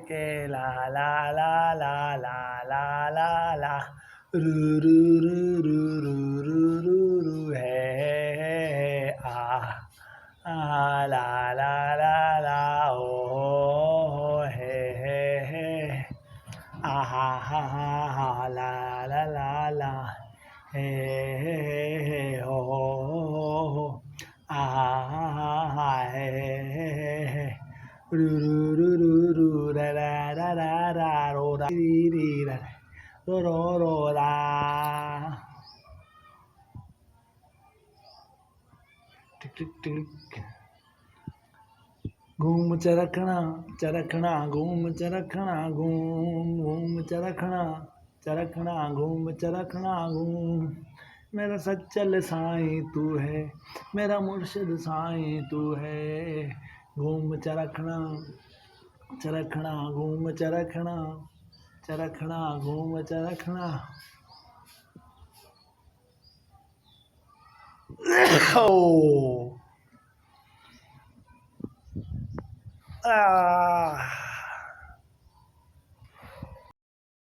के ला ला ला ला ला ला ला ला रू रू रू रू रू रू रू रू है आ ला ला ला ला ओ है आ हा ला ला ला ला हे हो आ हा हे रू रू रू रू रू ra ra ra ra ra रो रा री रा रो रा टिक टिक टिक घूम चरखना चरखना घूम चरखना घूम घूम चरखना चरखना घूम चरखना घूम मेरा सच्चल साईं तू है मेरा मुर्शिद साईं तू है घूम चरखना चरखना घूम चरखना चरखना घूम चरखना ओ